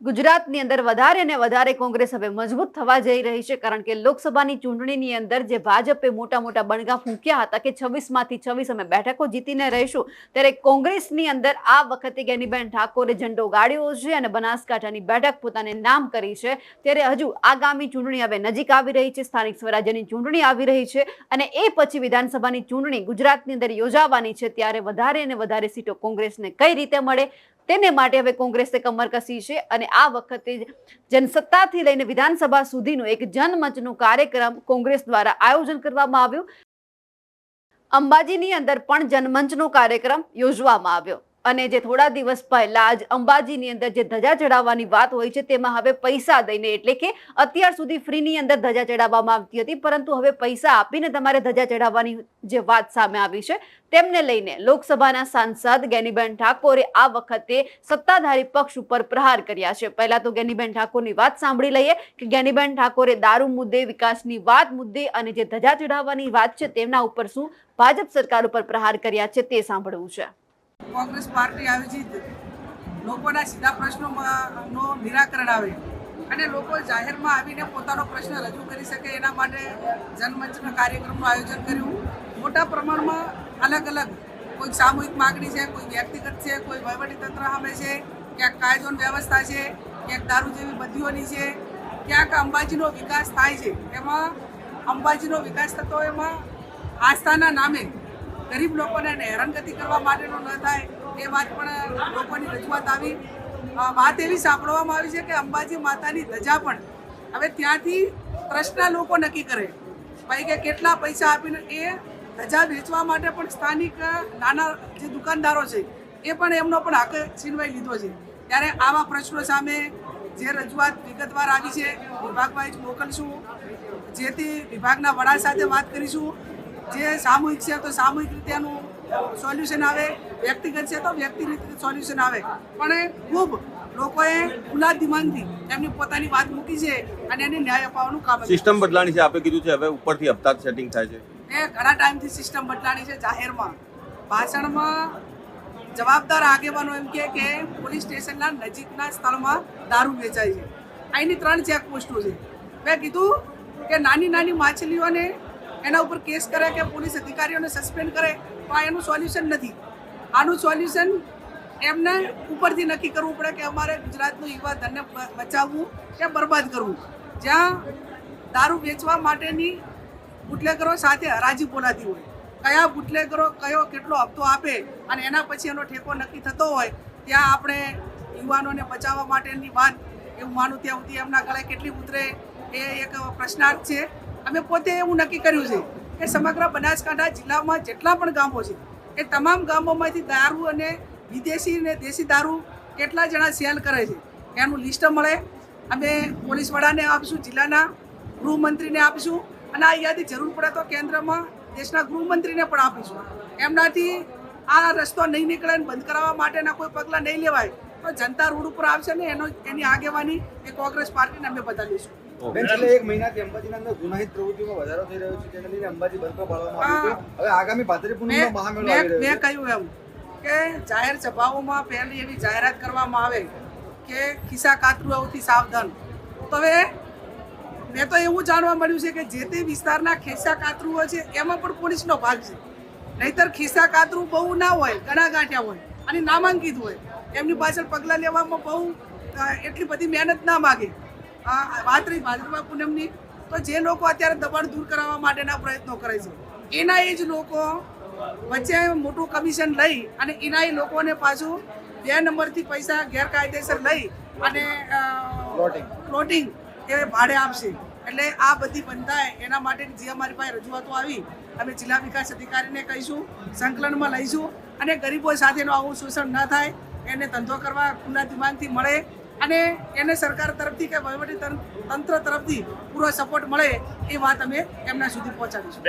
ગુજરાતની અંદર વધારે ને વધારે કોંગ્રેસ હવે મજબૂત થવા જઈ રહી છે, કારણ કે લોકસભાની ચૂંટણીની અંદર જે ભાજપે મોટા મોટા બણગા ફૂંક્યા હતા કે 26માંથી 26 અમે બેઠકો જીતીને રહીશું, ત્યારે કોંગ્રેસની અંદર આ વખતે ગેનીબેન ઠાકોરે ઝંડો ગાળ્યો છે અને બનાસકાંઠાની બેઠક પોતાને નામ કરી છે। ત્યારે હજુ આગામી ચૂંટણી હવે નજીક આવી રહી છે, સ્થાનિક સ્વરાજ્યની ચૂંટણી આવી રહી છે અને એ પછી વિધાનસભાની ચૂંટણી ગુજરાતની અંદર યોજાવાની છે। ત્યારે વધારે ને વધારે સીટો કોંગ્રેસને કઈ રીતે મળે તેને માટે હવે કોંગ્રેસે કમર કસી છે અને આ વખતે જનસત્તાથી લઈને વિધાનસભા સુધીનો એક જનમંચનો કાર્યક્રમ કોંગ્રેસ દ્વારા આયોજન કરવામાં આવ્યું। અંબાજીની અંદર પણ જનમંચનો કાર્યક્રમ યોજવામાં આવ્યો અને જે થોડા દિવસ પહેલા જ અંબાજીની અંદર જે ધજા ચડાવવાની વાત હોય છે તેમાં હવે પૈસા દઈને, એટલે કે અત્યાર સુધી ફ્રીની અંદર ધજા ચડાવવામાં આવતી હતી, પરંતુ હવે પૈસા આપીને તમારે ધજા ચડાવવાની જે વાત સામે આવી છે તેમને લઈને લોકસભાના સાંસદ ગેનીબેન ઠાકોરે આ વખતે સત્તાધારી પક્ષ ઉપર પ્રહાર કર્યા છે। પહેલા તો ગેનીબેન ઠાકોરની વાત સાંભળી લઈએ કે ગેનીબેન ઠાકોરે દારૂ મુદ્દે, વિકાસની વાત મુદ્દે અને જે ધજા ચડાવવાની વાત છે તેમના ઉપર શું ભાજપ સરકાર ઉપર પ્રહાર કર્યા છે તે સાંભળવું છે। કોંગ્રેસ પાર્ટી આયોજિત લોકોના સીધા પ્રશ્નોનું નિરાકરણ આવે અને લોકો જાહેરમાં આવીને પોતાનો પ્રશ્ન રજૂ કરી શકે એના માટે જનમંચના કાર્યક્રમનું આયોજન કર્યું। મોટા પ્રમાણમાં અલગ અલગ, કોઈ સામૂહિક માગણી છે, કોઈ વ્યક્તિગત છે, કોઈ વહીવટીતંત્ર સામે છે, ક્યાંક કાયદો વ્યવસ્થા છે, ક્યાંક દારૂ જેવી બંધીઓની છે, ક્યાંક અંબાજીનો વિકાસ થાય છે। એમાં અંબાજીનો વિકાસ થતો એમાં આસ્થાના નામે ગરીબ લોકોને હેરાનગતિ કરવા માટેનો ન થાય એ વાત પણ લોકોની રજૂઆત આવી। વાત એવી સાંભળવામાં આવી છે કે અંબાજી માતાની ધજા પણ હવે ત્યાંથી ટ્રસ્ટના લોકો નક્કી કરે, ભાઈ કે કેટલા પૈસા આપીને એ ધજા વેચવા માટે પણ સ્થાનિક નાના જે દુકાનદારો છે એ પણ એમનો પણ હક છીનવાઈ લીધો છે। ત્યારે આવા પ્રશ્નો સામે જે રજૂઆત વિગતવાર આવી છે વિભાગમાં જ મોકલશું, જેથી વિભાગના વડા સાથે વાત કરીશું। જે સામૂહિક છે તો સામૂહિક રીતે એનું સોલ્યુશન આવે, વ્યક્તિગત છે તો વ્યક્તિગત રીતે સોલ્યુશન આવે, પણ ખૂબ લોકોએ ખુલ્લા દિમાગથી એમની પોતાની વાત મૂકી છે અને એને ન્યાય અપાવવાનું કામ સિસ્ટમ બદલાણી છે। આપે કીધું છે હવે ઉપરથી હપ્તા સેટિંગ થાય છે, એ ઘણા ટાઈમથી સિસ્ટમ બદલાણી છે। જાહેરમાં ભાષણમાં જવાબદાર આગેવાનો એમ કે પોલીસ સ્ટેશનના નજીકના સ્થળમાં દારૂ વેચાય છે, અહીંની 3 ચેકપોસ્ટો છે। મેં કીધું કે નાની નાની માછલીઓને એના ઉપર કેસ કરે કે પોલીસ અધિકારીઓને સસ્પેન્ડ કરે તો આ એનું સોલ્યુશન નથી। આનું સોલ્યુશન એમને ઉપરથી નક્કી કરવું પડે કે અમારે ગુજરાતનું યુવા ધનને બચાવવું કે બરબાદ કરવું। જ્યાં દારૂ વેચવા માટેની બુટલેગરો સાથે હરાજી બોલાતી હોય, કયા બુટલેગરો કયો કેટલો હપ્તો આપે અને એના પછી એનો ઠેકો નક્કી થતો હોય, ત્યાં આપણે યુવાનોને બચાવવા માટેની વાત એવું માનું ત્યાં સુધી એમના ગળે કેટલી ઉતરે એ એક પ્રશ્નાર્થ છે। અમે પોતે એવું નક્કી કર્યું છે કે સમગ્ર બનાસકાંઠા જિલ્લામાં જેટલા પણ ગામો છે એ તમામ ગામોમાંથી દારૂ અને વિદેશી અને દેશી દારૂ કેટલા જણા સેલ કરે છે એનું લિસ્ટ મળે, અમે પોલીસ વડાને આપીશું, જિલ્લાના ગૃહમંત્રીને આપીશું અને આ યાદી જરૂર પડે તો કેન્દ્રમાં દેશના ગૃહમંત્રીને પણ આપીશું। એમનાથી આ રસ્તો નહીં નીકળે અને બંધ કરાવવા માટેના કોઈ પગલાં નહીં લેવાય તો જનતા રોડ ઉપર આવશે ને એની આગેવાની એ કોંગ્રેસ પાર્ટીને અમે બતાવીશું। છેલ્લા 1 મહિનાથી અંબાજીના અંદર ગુનાહિત પ્રવૃત્તિમાં વધારો થઈ રહ્યો છે, તેને લઈને અંબાજી બંધ પાડવામાં આવ્યું છે। હવે આગામી ભાદરવી પૂનમનો મહામેળો આવી રહ્યો છે। મેં કહ્યું એમ કે જાહેર સભાઓમાં પહેલી એવી જાહેરાત કરવામાં આવે કે ખિસ્સા કાતરુઓથી સાવધાન, તો હવે મેં તો એવું જાણવા મળ્યું છે કે જે તે વિસ્તારના ખિસ્સા કાતરુઓ છે એમાં પણ પોલીસનો ભાગ છે, નહીતર ખિસ્સા કાતરુ બહુ ના હોય, ઘણા ગાંઠ્યા હોય અને નામાંકિત હોય, એમની પાછળ પગલાં લેવામાં બહુ એટલી બધી મહેનત ના માગે। વાત રહી ભાદરવા પૂનમની, તો જે લોકો અત્યારે દબાણ દૂર કરાવવા માટેના પ્રયત્નો કરે છે એના એ જ લોકો વચ્ચે મોટું કમિશન લઈ અને એના એ લોકોને પાછું 2 નંબરથી પૈસા ગેરકાયદેસર લઈ અને પ્લોટિંગ એ ભાડે આપશે। એટલે આ બધી બંધાય એના માટે જે અમારી પાસે રજૂઆતો આવી અમે જિલ્લા વિકાસ અધિકારીને કહીશું, સંકલનમાં લઈશું અને ગરીબો સાથેનું આવું શોષણ ન થાય, એને ધંધો કરવા ખુલ્લા દિમાગથી મળે અને એને સરકાર તરફથી કે વહીવટી તંત્ર તરફથી પૂરો સપોર્ટ મળે એ વાત અમે એમના સુધી પહોંચાડીશું।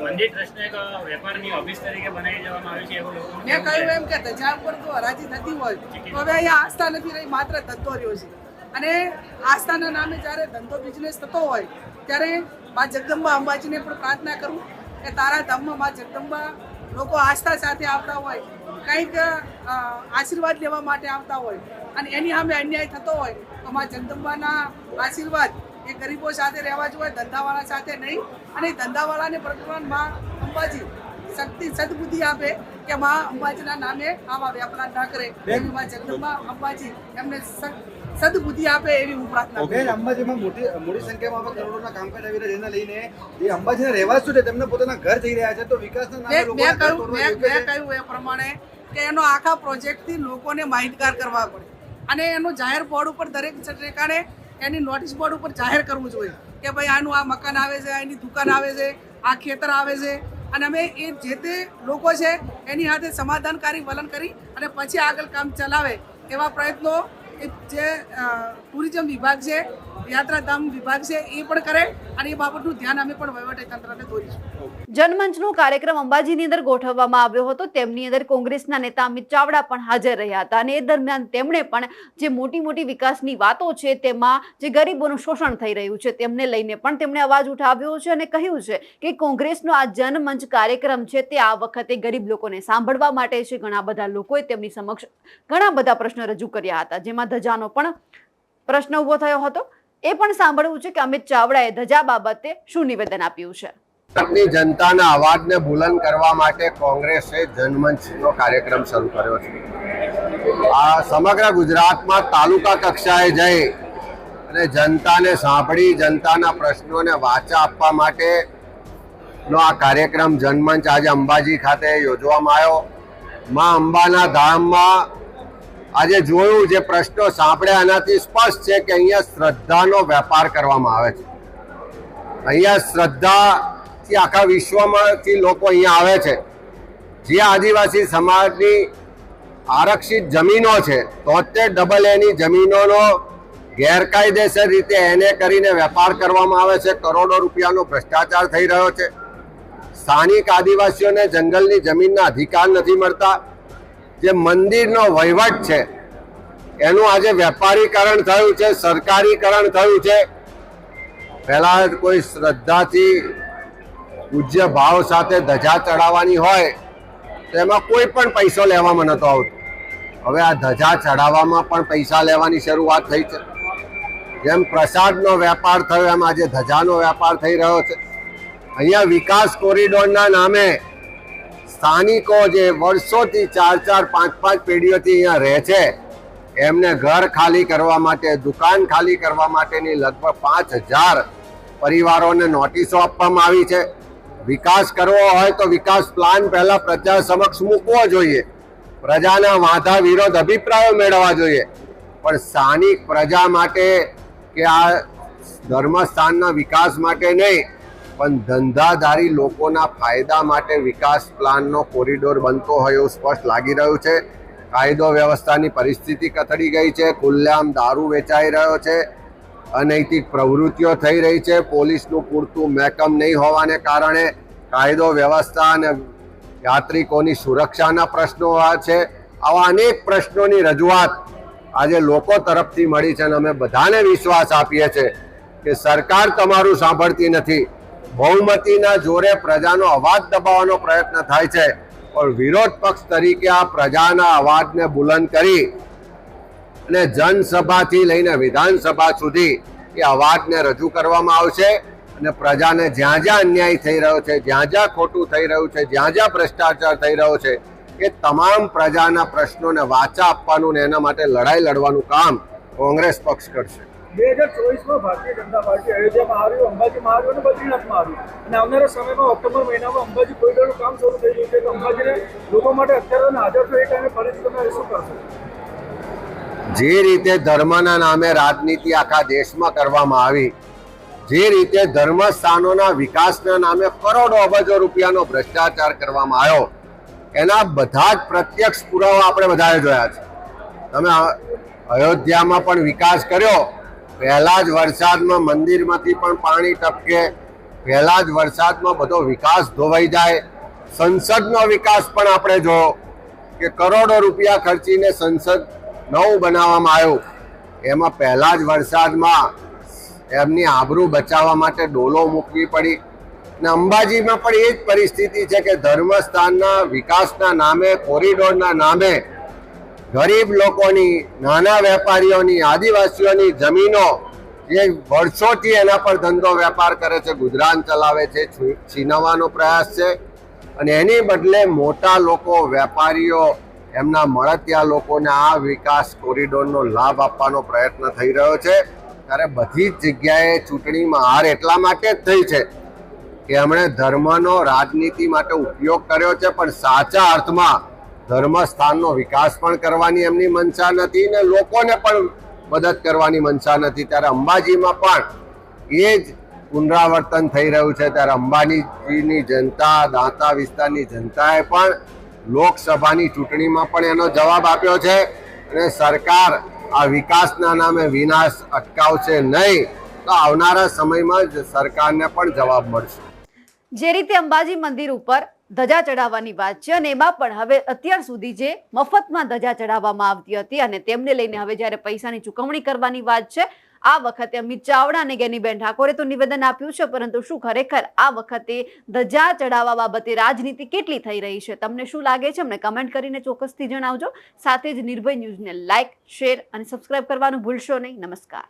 મંદિર ટ્રસ્ટને એક વેપારની ઓફિસ તરીકે બનાવી દેવામાં આવી છે એવું લોકો મેં કહ્યું એમ કે ધજા ઉપર તો હરાજી થતી હોય તો હવે અહીંયા આસ્થા નથી રહી, માત્ર ધંધો રહ્યો છે અને આસ્થાના નામે જ્યારે ધંધો બિઝનેસ થતો હોય ત્યારે મા જગદંબા અંબાજીને પણ પ્રાર્થના કરું કે તારા ધામમાં મા જગદંબા લોકો આસ્થા સાથે આવતા હોય, કંઈક આશીર્વાદ લેવા માટે આવતા હોય અને એની સામે અન્યાય થતો હોય તો મા જગદંબાના આશીર્વાદ એ ગરીબો સાથે રહેવા જોઈએ, ધંધાવાળા સાથે નહીં. અને ધંધાવાળાને પ્રતિમાન માં અંબાજી શક્તિ સદબુદ્ધિ આપે કે માં અંબાજીના નામે આવા વ્યાપાર ના કરે એવી માં જગદંબા અંબાજી એમને સદબુદ્ધિ આપે એવી હું પ્રાર્થના કરું. બેન, અંબાજીમાં મોટી સંખ્યામાં હવે કરોડોના કામકાજ આવી રહ્યા છે, જેને લઈને જે અંબાજીના રહેવાસીઓ છે તેમને પોતાના ઘર જઈ રહ્યા છે, તો વિકાસના નામે લોકો મેં કહ્યું એ પ્રમાણે કે એનો આખા પ્રોજેક્ટથી લોકોને માહિતગાર કરવા પડે અને એનું જાહેર બોર્ડ ઉપર દરેક ઠેકાણે એની નોટિસ બોર્ડ ઉપર જાહેર કરવું જોઈએ કે ભાઈ આનું આ મકાન આવે છે, આની દુકાન આવે છે, આ ખેતર આવે છે. અને અમે એ જે તે લોકો છે એની સાથે સમાધાનકારી વલણ કરી અને પછી આગળ કામ ચલાવે એવા પ્રયત્નો જે ટુરિઝમ વિભાગ છે, યાત્રાધામ વિભાગ છે એ પણ કરે અને એ બાબતનું ધ્યાન અમે પણ વહીવટીતંત્રને દોરીશું. જનમંચનો કાર્યક્રમ અંબાજીની અંદર ગોઠવવામાં આવ્યો હતો. તેમની અંદર કોંગ્રેસના નેતા અમિત ચાવડા પણ હાજર રહ્યા હતા અને એ દરમિયાન તેમણે પણ જે મોટી મોટી વિકાસની વાતો છે તેમાં જે ગરીબોનું શોષણ થઈ રહ્યું છે તેમને લઈને પણ તેમણે અવાજ ઉઠાવ્યો છે અને કહ્યું છે કે કોંગ્રેસનો આ જનમંચ કાર્યક્રમ છે તે આ વખતે ગરીબ લોકોને સાંભળવા માટે છે. ઘણા બધા લોકોએ તેમની સમક્ષ ઘણા બધા પ્રશ્નો રજૂ કર્યા હતા, જેમાં ધજાનો પણ પ્રશ્ન ઉભો થયો હતો. એ પણ સાંભળવું છે કે અમિત ચાવડાએ ધજા બાબતે શું નિવેદન આપ્યું છે. આપની જનતાના અવાજને બુલંદ કરવા માટે કોંગ્રેસે જનમંચનો કાર્યક્રમ શરૂ કર્યો છે. આ સમગ્ર ગુજરાતમાં તાલુકા કક્ષાએ જઈ અને જનતાને સાંભળી જનતાના પ્રશ્નોને વાચા આપવા માટેનો આ કાર્યક્રમ જનમંચ આજે અંબાજી ખાતે યોજવામાં આવ્યો. માં અંબાના ધામમાં આજે જોયું, જે પ્રશ્નો સાંભળ્યા એનાથી સ્પષ્ટ છે કે અહીંયા શ્રદ્ધાનો વેપાર કરવામાં આવે છે. અહીંયા શ્રદ્ધાથી આખા વિશ્વમાંથી લોકો અહીંયા આવે છે. જે આદિવાસી સમાજની આરક્ષિત જમીનો છે 73 એની જમીનોનો ગેરકાયદેસર રીતે એને કરીને વેપાર કરવામાં આવે છે. કરોડો રૂપિયાનો ભ્રષ્ટાચાર થઈ રહ્યો છે. સ્થાનિક આદિવાસીઓને જંગલની જમીનના અધિકાર નથી મળતા. જે મંદિરનો વહીવટ છે એનું આજે વેપારીકરણ થયું છે, સરકારીકરણ થયું છે. પહેલા કોઈ શ્રદ્ધાથી પૂજ્ય ભાવ સાથે ધજા ચડાવવાની હોય તો એમાં કોઈ પણ પૈસો લેવામાં નહોતો આવતો. હવે આ ધજા ચડાવવામાં પણ પૈસા લેવાની શરૂઆત થઈ છે. જેમ પ્રસાદનો વેપાર થયો એમ આજે ધજાનો વેપાર થઈ રહ્યો છે. અહીંયા વિકાસ કોરિડોરના નામે સ્થાનિકો જે વર્ષોથી 4-4, 5-5 પેઢીઓથી અહીંયા રહે છે એમને ઘર ખાલી કરવા માટે, દુકાન ખાલી કરવા માટેની લગભગ 5000 પરિવારોને નોટિસો આપવામાં આવી છે. વિકાસ કરવો હોય તો વિકાસ પ્લાન પહેલા પ્રજા સમક્ષ મૂકવો જોઈએ, પ્રજાના વાંધા વિરોધ અભિપ્રાયો મેળવવા જોઈએ. પણ સ્થાનિક પ્રજા માટે કે આ ધર્મસ્થાનના વિકાસ માટે નહીં, પણ ધંધાધારી લોકોના ફાયદા માટે વિકાસ પ્લાનનો કોરિડોર બનતો હોય એવું સ્પષ્ટ લાગી રહ્યું છે. કાયદો વ્યવસ્થાની પરિસ્થિતિ કથળી ગઈ છે. ખુલ્લેઆમ દારૂ વેચાઈ રહ્યો છે. અનૈતિક પ્રવૃત્તિઓ થઈ રહી છે. પોલીસનું પૂરતું મહેકમ નહીં હોવાને કારણે કાયદો વ્યવસ્થા અને યાત્રિકોની સુરક્ષાના પ્રશ્નો છે. આવા અનેક પ્રશ્નોની રજૂઆત આજે લોકો તરફથી મળી છે અને અમે બધાને વિશ્વાસ આપીએ છીએ કે સરકાર તમારું સાંભળતી નથી. બહુમતીના જોરે પ્રજાનો અવાજ દબાવવાનો પ્રયત્ન થાય છે, પણ વિરોધ પક્ષ તરીકે આ પ્રજાના અવાજને બુલંદ કરી અને જનસભાથી લઈને વિધાનસભા સુધી એ અવાજને રજૂ કરવામાં આવશે અને પ્રજાને જ્યાં જ્યાં અન્યાય થઈ રહ્યો છે, જ્યાં જ્યાં ખોટું થઈ રહ્યું છે, જ્યાં જ્યાં ભ્રષ્ટાચાર થઈ રહ્યો છે એ તમામ પ્રજાના પ્રશ્નોને વાચા આપવાનું ને એના માટે લડાઈ લડવાનું કામ કોંગ્રેસ પક્ષ કરશે. 2024માં ભારતીય જનતા પાર્ટી અયોધ્યામાં આવ્યું, અંબાજીમાં આવ્યું અને બદ્રીનાથમાં આવ્યું અને આવનારા સમયમાં ઓક્ટોબર મહિનામાં અંબાજી કોરિડોરનું કામ શરૂ થઈ રહ્યું છે. તો અંબાજીને લોકો માટે અત્યારે હાજર છો એ ટાઈમે ફરીથી તમે શું કરશો? જે રીતે ધર્મના નામે રાજનીતિ આખા દેશમાં કરવામાં આવી, જે રીતે ધર્મસ્થાનોના વિકાસના નામે કરોડો અબજો રૂપિયાનો ભ્રષ્ટાચાર કરવામાં આવ્યો, એના બધા જ પ્રત્યક્ષ પુરાવા આપણે બધાએ જોયા છે. તમે અયોધ્યામાં પણ વિકાસ કર્યો, પહેલા જ વરસાદમાં મંદિરમાંથી પણ પાણી ટપકે, પહેલા જ વરસાદમાં બધો વિકાસ ધોવાઈ જાય. સંસદનો વિકાસ પણ આપણે જોયો કે કરોડો રૂપિયા ખર્ચીને સંસદ નવું બનાવવામાં આવ્યું. એમાં પહેલા જ વરસાદમાં એમની આબરૂ બચાવવા માટે ડોલો મૂકવી પડી. અને અંબાજીમાં પણ એ જ પરિસ્થિતિ છે કે ધર્મસ્થાનના વિકાસના નામે, કોરિડોરના નામે ગરીબ લોકોની, નાના વેપારીઓની, આદિવાસીઓની જમીનો જે વર્ષોથી એના પર ધંધો વેપાર કરે છે, ગુજરાન ચલાવે છે, છીનવવાનો પ્રયાસ છે. અને એની બદલે મોટા લોકો, વેપારીઓ, એમના મળતિયા લોકોને આ વિકાસ કોરિડોરનો લાભ આપવાનો પ્રયત્ન થઈ રહ્યો છે. ત્યારે બધી જ જગ્યાએ ચૂંટણીમાં હાર એટલા માટે જ થઈ છે કે એમણે ધર્મનો રાજનીતિ માટે ઉપયોગ કર્યો છે, પણ સાચા અર્થમાં ધર્મસ્થાનનો વિકાસ પણ કરવાની એમની મનસા નથી ને લોકોને પણ મદદ કરવાની મનસા નથી. ત્યારે અંબાજીમાં પણ એ જ પુનરાવર્તન થઈ રહ્યું છે. ત્યારે અંબાજીની જનતા, દાંતા વિસ્તારની જનતાએ પણ લોકસભાની ચૂંટણીમાં પણ એનો જવાબ આપ્યો છે. અને સરકાર આ વિકાસના નામે વિનાશ અટકાવશે નહીં તો આવનારા સમયમાં જ સરકારને પણ જવાબ મળશે. જે રીતે અંબાજી મંદિર ઉપર ધજા ચડાવવાની વાત છે અને એમાં પણ હવે અત્યાર સુધી જે મફતમાં ધજા ચડાવવામાં આવતી હતી અને તેમને લઈને હવે જ્યારે પૈસાની ચૂકવણી કરવાની વાત છે, આ વખતે અમિત ચાવડા અને જ્ઞાનીબેન ઠાકોરે તો નિવેદન આપ્યું છે, પરંતુ શું ખરેખર આ વખતે ધજા ચડાવવા બાબતે રાજનીતિ કેટલી થઈ રહી છે? તમને શું લાગે છે? અમને કમેન્ટ કરીને ચોક્કસથી જણાવજો. સાથે જ નિર્ભય ન્યૂઝને લાઇક, શેર અને સબસ્ક્રાઇબ કરવાનું ભૂલશો નહીં. નમસ્કાર.